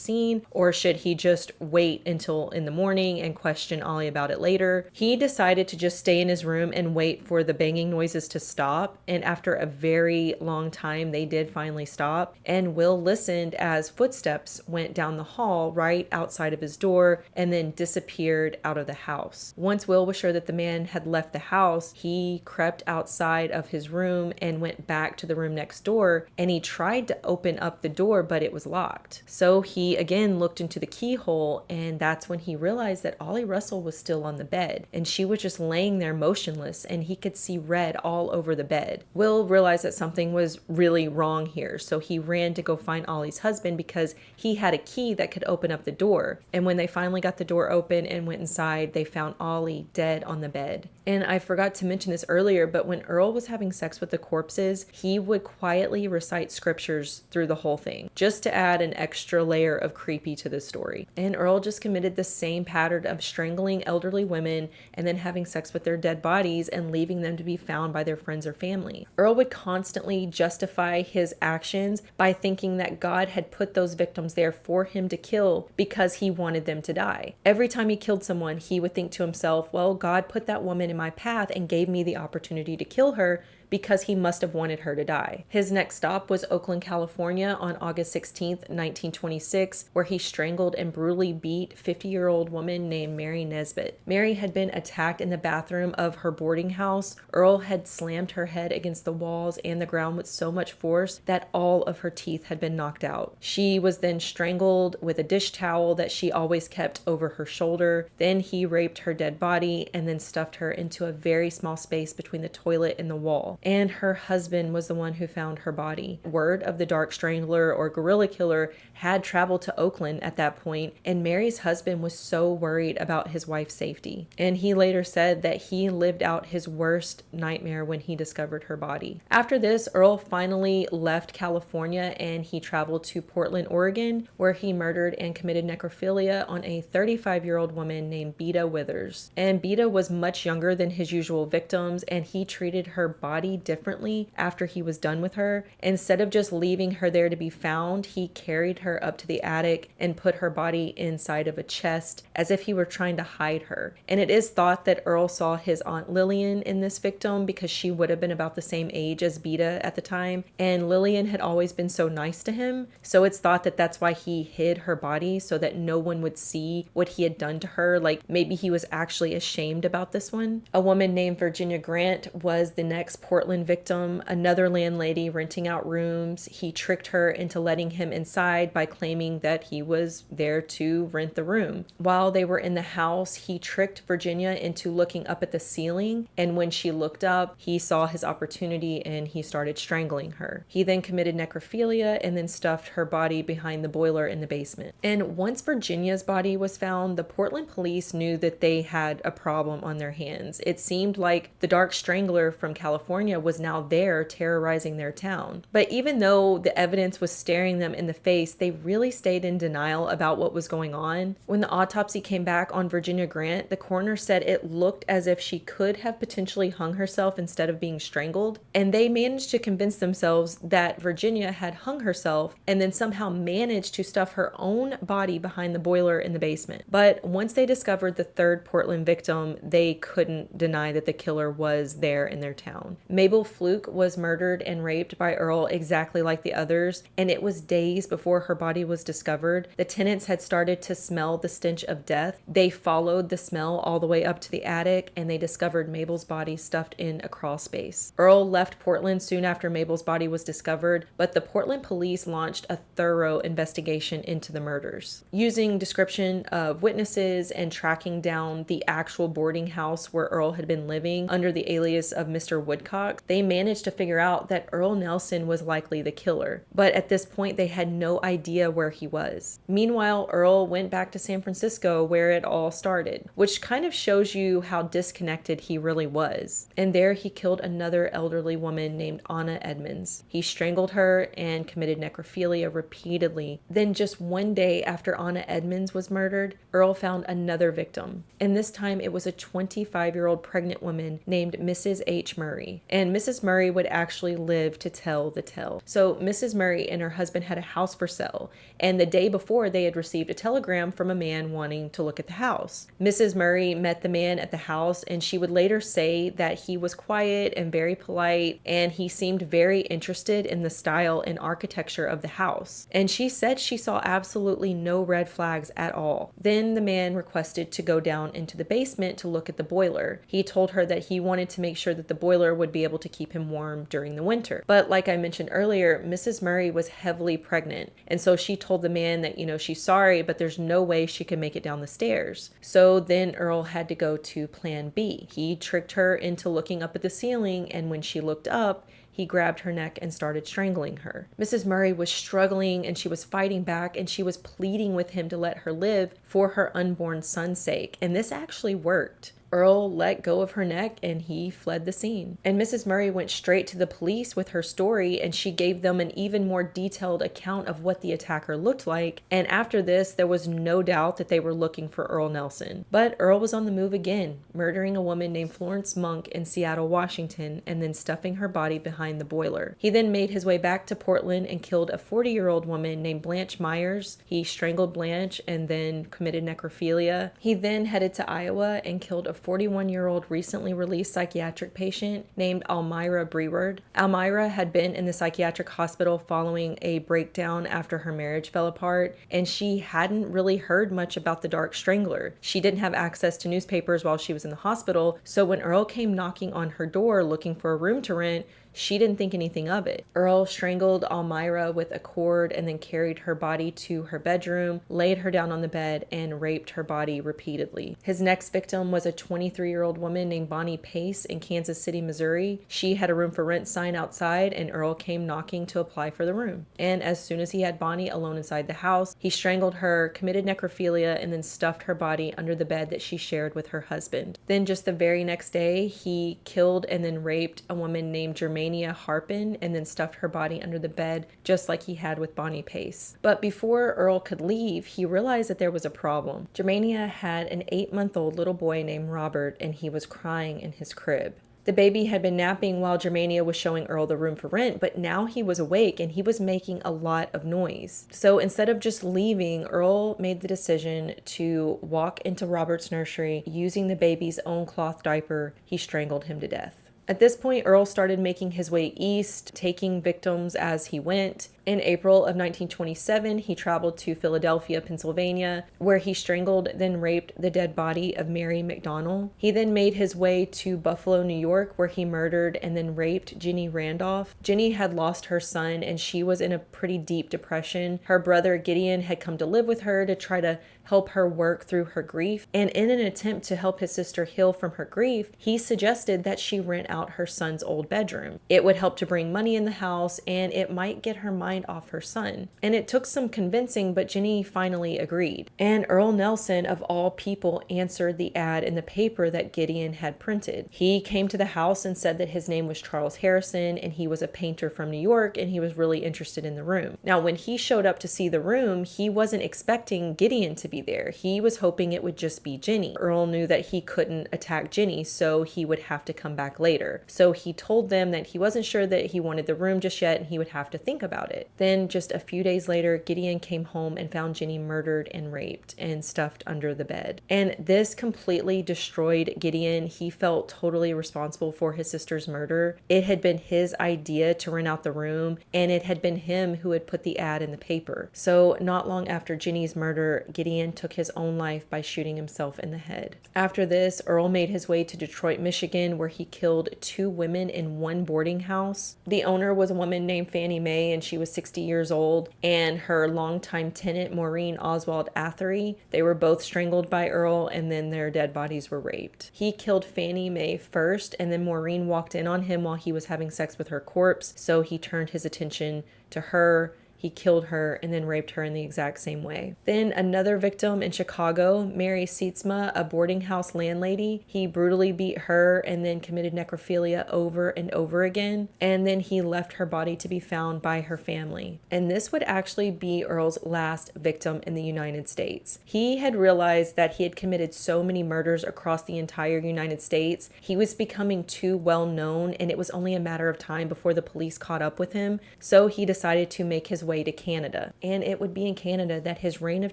seen? Or should he just wait until in the morning and question Ollie about it later? He decided to just stay in his room and wait for the banging noises to stop. And after a very long time, they did finally stop. And Will listened as footsteps went down the hall right outside of his door and then disappeared out of the house. Once Will was sure that the man had left the house, he crept outside of his room and went back to the room next door, and he tried to open up the door, but it was locked. So he again looked into the keyhole, and that's when he realized that Ollie Russell was still on the bed, and she was just laying there motionless, and he could see red all over the bed. Will realized that something was really wrong here, so he ran to go find Ollie's husband because he had a key that could open up the door. And when they finally got the door open and went inside, they found Ollie dead on the bed. And I forgot to mention mentioned this earlier, but when Earle was having sex with the corpses, he would quietly recite scriptures through the whole thing, just to add an extra layer of creepy to the story. And Earle just committed the same pattern of strangling elderly women and then having sex with their dead bodies and leaving them to be found by their friends or family. Earle would constantly justify his actions by thinking that God had put those victims there for him to kill because he wanted them to die. Every time he killed someone, he would think to himself, well, God put that woman in my path and gave me the opportunity to kill her because he must have wanted her to die. His next stop was Oakland, California on August 16th, 1926, where he strangled and brutally beat 50-year-old woman named Mary Nesbitt. Mary had been attacked in the bathroom of her boarding house. Earle had slammed her head against the walls and the ground with so much force that all of her teeth had been knocked out. She was then strangled with a dish towel that she always kept over her shoulder. Then he raped her dead body and then stuffed her into a very small space between the toilet and the wall. And her husband was the one who found her body. Word of the dark strangler or gorilla killer had traveled to Oakland at that point, and Mary's husband was so worried about his wife's safety. And he later said that he lived out his worst nightmare when he discovered her body. After this, Earle finally left California and he traveled to Portland, Oregon, where he murdered and committed necrophilia on a 35-year-old woman named Beta Withers. And Beta was much younger than his usual victims, and he treated her body differently after he was done with her. Instead of just leaving her there to be found, he carried her up to the attic and put her body inside of a chest as if he were trying to hide her. And it is thought that Earle saw his Aunt Lillian in this victim because she would have been about the same age as Beta at the time, and Lillian had always been so nice to him, so it's thought that that's why he hid her body so that no one would see what he had done to her. Like maybe he was actually ashamed about this one. A woman named Virginia Grant was the next Portland victim, another landlady renting out rooms. He tricked her into letting him inside by claiming that he was there to rent the room. While they were in the house, he tricked Virginia into looking up at the ceiling, and when she looked up, he saw his opportunity and he started strangling her. He then committed necrophilia and then stuffed her body behind the boiler in the basement. And once Virginia's body was found, the Portland police knew that they had a problem on their hands. It seemed like the dark strangler from California was now there terrorizing their town. But even though the evidence was staring them in the face, they really stayed in denial about what was going on. When the autopsy came back on Virginia Grant, the coroner said it looked as if she could have potentially hung herself instead of being strangled. And they managed to convince themselves that Virginia had hung herself and then somehow managed to stuff her own body behind the boiler in the basement. But once they discovered the third Portland victim, they couldn't deny that the killer was there in their town. Mabel Fluke was murdered and raped by Earle exactly like the others, and it was days before her body was discovered. The tenants had started to smell the stench of death. They followed the smell all the way up to the attic, and they discovered Mabel's body stuffed in a crawl space. Earle left Portland soon after Mabel's body was discovered, but the Portland police launched a thorough investigation into the murders. Using description of witnesses and tracking down the actual boarding house where Earle had been living under the alias of Mr. Woodcock, they managed to figure out that Earle Nelson was likely the killer. But at this point, they had no idea where he was. Meanwhile, Earle went back to San Francisco where it all started, which kind of shows you how disconnected he really was. And there he killed another elderly woman named Anna Edmonds. He strangled her and committed necrophilia repeatedly. Then just one day after Anna Edmonds was murdered, Earle found another victim. And this time it was a 25-year-old pregnant woman named Mrs. H. Murray. And Mrs. Murray would actually live to tell the tale. So Mrs. Murray and her husband had a house for sale, and the day before they had received a telegram from a man wanting to look at the house. Mrs. Murray met the man at the house, and she would later say that he was quiet and very polite, and he seemed very interested in the style and architecture of the house. And she said she saw absolutely no red flags at all. Then the man requested to go down into the basement to look at the boiler. He told her that he wanted to make sure that the boiler would be able to keep him warm during the winter. But like I mentioned earlier, Mrs. Murray was heavily pregnant, and so she told the man that, she's sorry, but there's no way she could make it down the stairs. So then Earle had to go to plan B. He tricked her into looking up at the ceiling, and when she looked up, he grabbed her neck and started strangling her. Mrs. Murray was struggling and she was fighting back, and she was pleading with him to let her live for her unborn son's sake. And this actually worked. Earle let go of her neck and he fled the scene. And Mrs. Murray went straight to the police with her story, and she gave them an even more detailed account of what the attacker looked like. And after this, there was no doubt that they were looking for Earle Nelson. But Earle was on the move again, murdering a woman named Florence Monk in Seattle, Washington, and then stuffing her body behind the boiler. He then made his way back to Portland and killed a 40-year-old woman named Blanche Myers. He strangled Blanche and then committed necrophilia. He then headed to Iowa and killed a 41-year-old recently released psychiatric patient named Almira Breward. Almira had been in the psychiatric hospital following a breakdown after her marriage fell apart, and she hadn't really heard much about the Dark Strangler. She didn't have access to newspapers while she was in the hospital, so when Earle came knocking on her door looking for a room to rent, she didn't think anything of it. Earle strangled Almira with a cord and then carried her body to her bedroom, laid her down on the bed, and raped her body repeatedly. His next victim was a 23-year-old woman named Bonnie Pace in Kansas City, Missouri. She had a room for rent sign outside, and Earle came knocking to apply for the room. And as soon as he had Bonnie alone inside the house, he strangled her, committed necrophilia, and then stuffed her body under the bed that she shared with her husband. Then just the very next day, he killed and then raped a woman named Germaine Harpin and then stuffed her body under the bed just like he had with Bonnie Pace. But before Earle could leave, he realized that there was a problem. Germania had an 8-month-old little boy named Robert, and he was crying in his crib. The baby had been napping while Germania was showing Earle the room for rent, but now he was awake and he was making a lot of noise. So instead of just leaving, Earle made the decision to walk into Robert's nursery. Using the baby's own cloth diaper, he strangled him to death. At this point, Earle started making his way east, taking victims as he went. In April of 1927, he traveled to Philadelphia, Pennsylvania, where he strangled, then raped the dead body of Mary McDonnell. He then made his way to Buffalo, New York, where he murdered and then raped Jenny Randolph. Jenny had lost her son, and she was in a pretty deep depression. Her brother Gideon had come to live with her to try to help her work through her grief. And in an attempt to help his sister heal from her grief, he suggested that she rent out her son's old bedroom. It would help to bring money in the house, and it might get her mind off her son. And it took some convincing, but Jenny finally agreed. And Earle Nelson, of all people, answered the ad in the paper that Gideon had printed. He came to the house and said that his name was Charles Harrison, and he was a painter from New York, and he was really interested in the room. Now, when he showed up to see the room, he wasn't expecting Gideon to be there. He was hoping it would just be Jenny. Earle knew that he couldn't attack Jenny, so he would have to come back later. So he told them that he wasn't sure that he wanted the room just yet, and he would have to think about it. Then just a few days later, Gideon came home and found Jenny murdered and raped and stuffed under the bed. And this completely destroyed Gideon. He felt totally responsible for his sister's murder. It had been his idea to rent out the room, and it had been him who had put the ad in the paper. So not long after Jenny's murder, Gideon took his own life by shooting himself in the head. After this, Earle made his way to Detroit, Michigan, where he killed 2 women in one boarding house. The owner was a woman named Fannie Mae, and she was 60 years old, and her longtime tenant, Maureen Oswald Athery. They were both strangled by Earle, and then their dead bodies were raped. He killed Fannie Mae first, and then Maureen walked in on him while he was having sex with her corpse, so he turned his attention to her. He killed her and then raped her in the exact same way. Then another victim in Chicago, Mary Sietsma, a boarding house landlady. He brutally beat her and then committed necrophilia over and over again. And then he left her body to be found by her family. And this would actually be Earle's last victim in the United States. He had realized that he had committed so many murders across the entire United States. He was becoming too well known, and it was only a matter of time before the police caught up with him. So he decided to make his way to Canada. And it would be in Canada that his reign of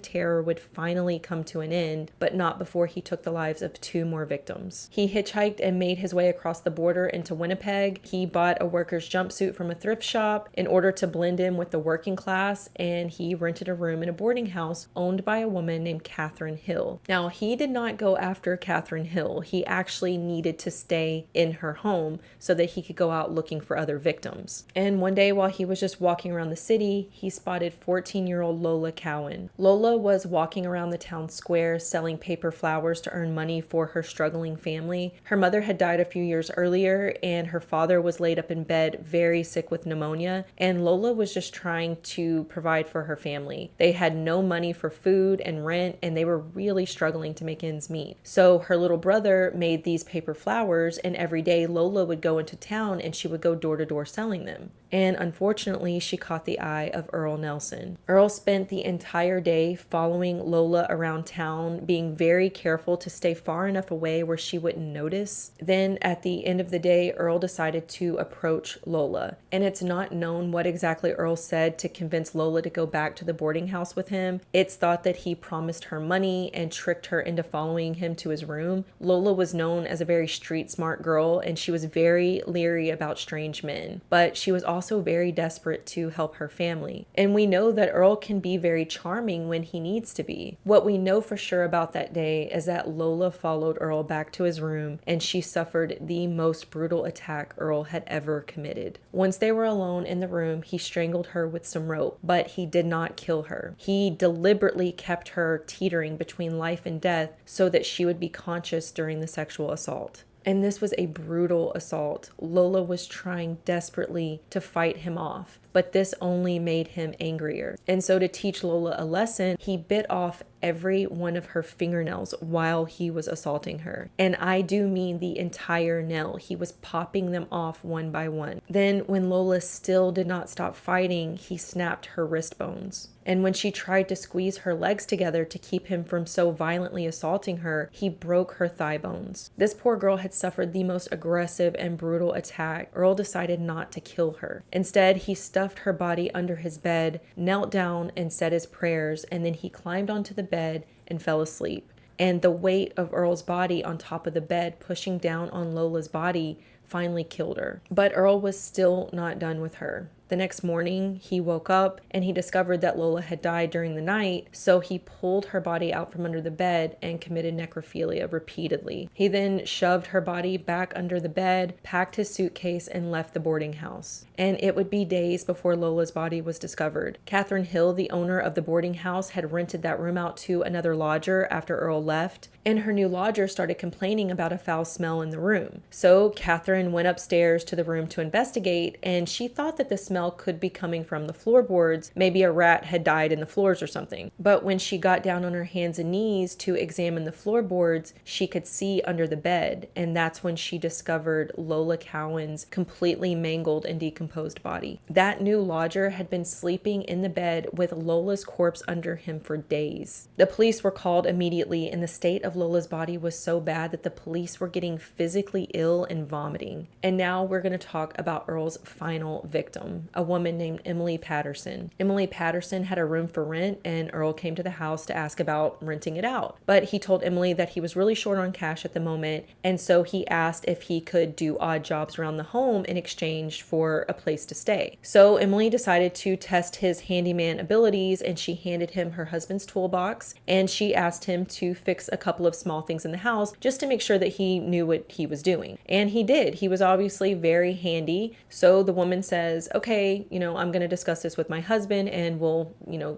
terror would finally come to an end, but not before he took the lives of 2 more victims. He hitchhiked and made his way across the border into Winnipeg. He bought a worker's jumpsuit from a thrift shop in order to blend in with the working class, and he rented a room in a boarding house owned by a woman named Catherine Hill. Now, he did not go after Catherine Hill. He actually needed to stay in her home so that he could go out looking for other victims. And one day while he was just walking around the city, he spotted 14-year-old Lola Cowan. Lola was walking around the town square selling paper flowers to earn money for her struggling family. Her mother had died a few years earlier, and her father was laid up in bed very sick with pneumonia, and Lola was just trying to provide for her family. They had no money for food and rent, and they were really struggling to make ends meet. So her little brother made these paper flowers, and every day Lola would go into town and she would go door to door selling them. And unfortunately, she caught the eye of Earle Nelson. Earle spent the entire day following Lola around town, being very careful to stay far enough away where she wouldn't notice. Then at the end of the day, Earle decided to approach Lola. And it's not known what exactly Earle said to convince Lola to go back to the boarding house with him. It's thought that he promised her money and tricked her into following him to his room. Lola was known as a very street smart girl, and she was very leery about strange men, but she was also very desperate to help her family. And we know that Earle can be very charming when he needs to be. What we know for sure about that day is that Lola followed Earle back to his room, and she suffered the most brutal attack Earle had ever committed. Once they were alone in the room, he strangled her with some rope, but he did not kill her. He deliberately kept her teetering between life and death so that she would be conscious during the sexual assault. And this was a brutal assault. Lola was trying desperately to fight him off, but this only made him angrier. And so to teach Lola a lesson, he bit off every one of her fingernails while he was assaulting her. And I do mean the entire nail. He was popping them off one by one. Then when Lola still did not stop fighting, he snapped her wrist bones. And when she tried to squeeze her legs together to keep him from so violently assaulting her, he broke her thigh bones. This poor girl had suffered the most aggressive and brutal attack. Earle decided not to kill her. Instead, he stuffed her body under his bed, knelt down and said his prayers, and then he climbed onto the bed and fell asleep. And the weight of Earle's body on top of the bed pushing down on Lola's body finally killed her. But Earle was still not done with her. The next morning, he woke up and he discovered that Lola had died during the night, so he pulled her body out from under the bed and committed necrophilia repeatedly. He then shoved her body back under the bed, packed his suitcase, and left the boarding house. And it would be days before Lola's body was discovered. Catherine Hill, the owner of the boarding house, had rented that room out to another lodger after Earle left, and her new lodger started complaining about a foul smell in the room. So Catherine went upstairs to the room to investigate, and she thought that the smell could be coming from the floorboards. Maybe a rat had died in the floors or something. But when she got down on her hands and knees to examine the floorboards, she could see under the bed, and that's when she discovered Lola Cowan's completely mangled and decomposed body. That new lodger had been sleeping in the bed with Lola's corpse under him for days. The police were called immediately, and the state of Lola's body was so bad that the police were getting physically ill and vomiting. And now we're going to talk about Earle's final victim, a woman named Emily Patterson. Emily Patterson had a room for rent, and Earle came to the house to ask about renting it out. But he told Emily that he was really short on cash at the moment, and so he asked if he could do odd jobs around the home in exchange for a place to stay. So Emily decided to test his handyman abilities, and she handed him her husband's toolbox, and she asked him to fix a couple of small things in the house just to make sure that he knew what he was doing. And he did. He was obviously very handy. So the woman says, okay, I'm going to discuss this with my husband and we'll,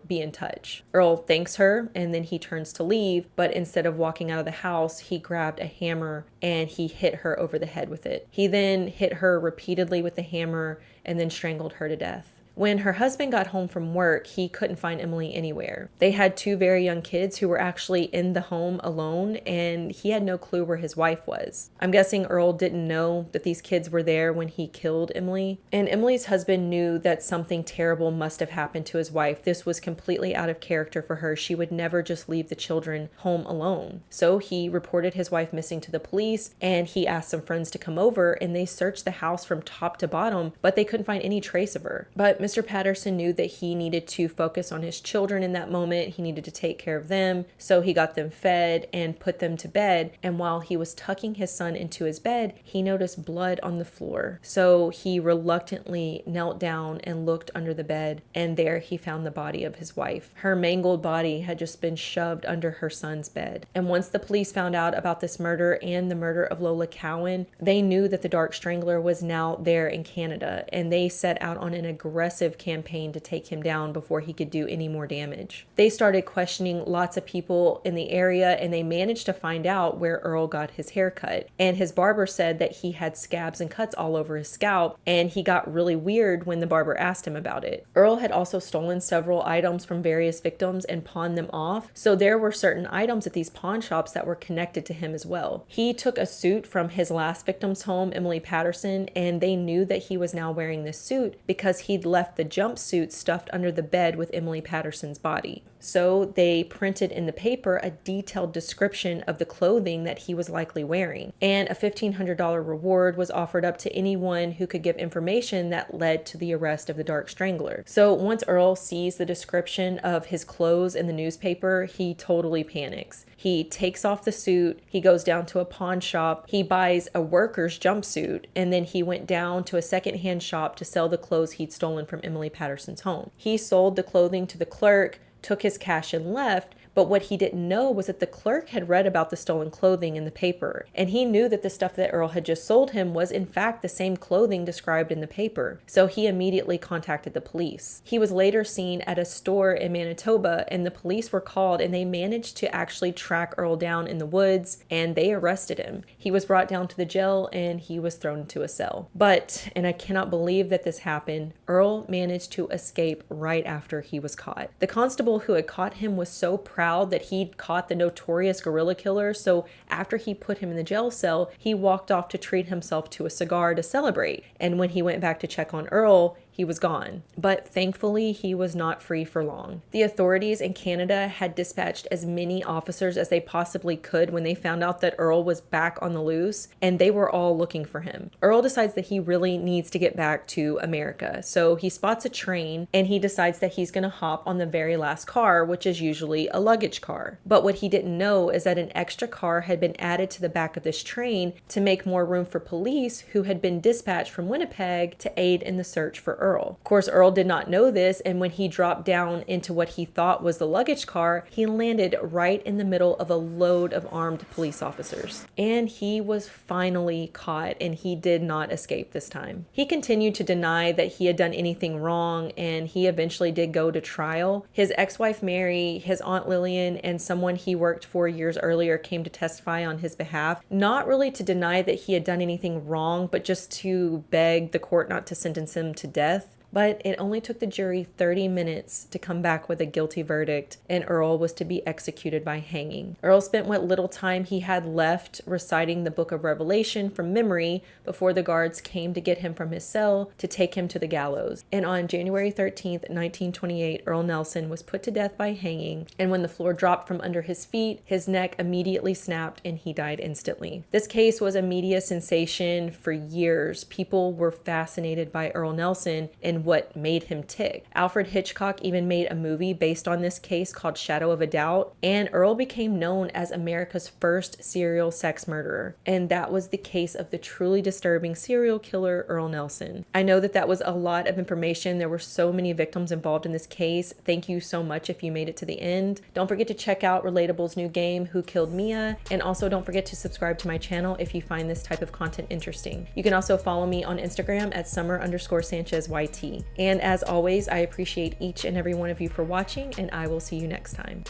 be in touch. Earle thanks her and then he turns to leave, but instead of walking out of the house, he grabbed a hammer and he hit her over the head with it. He then hit her repeatedly with the hammer and then strangled her to death. When her husband got home from work, he couldn't find Emily anywhere. They had two very young kids who were actually in the home alone, and he had no clue where his wife was. I'm guessing Earle didn't know that these kids were there when he killed Emily. And Emily's husband knew that something terrible must have happened to his wife. This was completely out of character for her. She would never just leave the children home alone. So he reported his wife missing to the police, and he asked some friends to come over, and they searched the house from top to bottom, but they couldn't find any trace of her. But Mr. Patterson knew that he needed to focus on his children in that moment. He needed to take care of them. So he got them fed and put them to bed. And while he was tucking his son into his bed, he noticed blood on the floor. So he reluctantly knelt down and looked under the bed. And there he found the body of his wife. Her mangled body had just been shoved under her son's bed. And once the police found out about this murder and the murder of Lola Cowan, they knew that the Dark Strangler was now there in Canada. And they set out on an aggressive aggressive campaign to take him down before he could do any more damage. They started questioning lots of people in the area, and they managed to find out where Earle got his hair cut. And his barber said that he had scabs and cuts all over his scalp, and he got really weird when the barber asked him about it. Earle had also stolen several items from various victims and pawned them off, so there were certain items at these pawn shops that were connected to him as well. He took a suit from his last victim's home, Emily Patterson, and they knew that he was now wearing this suit because he'd left the jumpsuit stuffed under the bed with Emily Patterson's body. So they printed in the paper a detailed description of the clothing that he was likely wearing, and a $1,500 reward was offered up to anyone who could give information that led to the arrest of the Dark Strangler. So once Earle sees the description of his clothes in the newspaper, he totally panics. He takes off the suit, he goes down to a pawn shop, he buys a worker's jumpsuit, and then he went down to a secondhand shop to sell the clothes he'd stolen from Emily Patterson's home. He sold the clothing to the clerk, took his cash and left, but what he didn't know was that the clerk had read about the stolen clothing in the paper, and he knew that the stuff that Earle had just sold him was in fact the same clothing described in the paper, so he immediately contacted the police. He was later seen at a store in Manitoba, and the police were called, and they managed to actually track Earle down in the woods, and they arrested him. He was brought down to the jail, and he was thrown into a cell. But, and I cannot believe that this happened, Earle managed to escape right after he was caught. The constable who had caught him was so proud that he'd caught the notorious gorilla killer, so after he put him in the jail cell, he walked off to treat himself to a cigar to celebrate. And when he went back to check on Earle, he was gone. But thankfully, he was not free for long. The authorities in Canada had dispatched as many officers as they possibly could when they found out that Earle was back on the loose, and they were all looking for him. Earle decides that he really needs to get back to America, so he spots a train, and he decides that he's gonna hop on the very last car, which is usually a luggage car. But what he didn't know is that an extra car had been added to the back of this train to make more room for police who had been dispatched from Winnipeg to aid in the search for Earle. Of course, Earle did not know this, and when he dropped down into what he thought was the luggage car, he landed right in the middle of a load of armed police officers. And he was finally caught, and he did not escape this time. He continued to deny that he had done anything wrong, and he eventually did go to trial. His ex-wife Mary, his aunt Lillian, and someone he worked for years earlier came to testify on his behalf, not really to deny that he had done anything wrong, but just to beg the court not to sentence him to death. But it only took the jury 30 minutes to come back with a guilty verdict, and Earle was to be executed by hanging. Earle spent what little time he had left reciting the book of Revelation from memory before the guards came to get him from his cell to take him to the gallows. And on January 13th, 1928, Earle Nelson was put to death by hanging, and when the floor dropped from under his feet, his neck immediately snapped and he died instantly. This case was a media sensation for years. People were fascinated by Earle Nelson and what made him tick. Alfred Hitchcock even made a movie based on this case called Shadow of a Doubt, and Earle became known as America's first serial sex murderer, and that was the case of the truly disturbing serial killer Earle Nelson. I know that was a lot of information. There were so many victims involved in this case. Thank you so much if you made it to the end. Don't forget to check out Relatable's new game, Who Killed Mia, and also don't forget to subscribe to my channel if you find this type of content interesting. You can also follow me on Instagram at summer_SanchezYT. And as always, I appreciate each and every one of you for watching, and I will see you next time.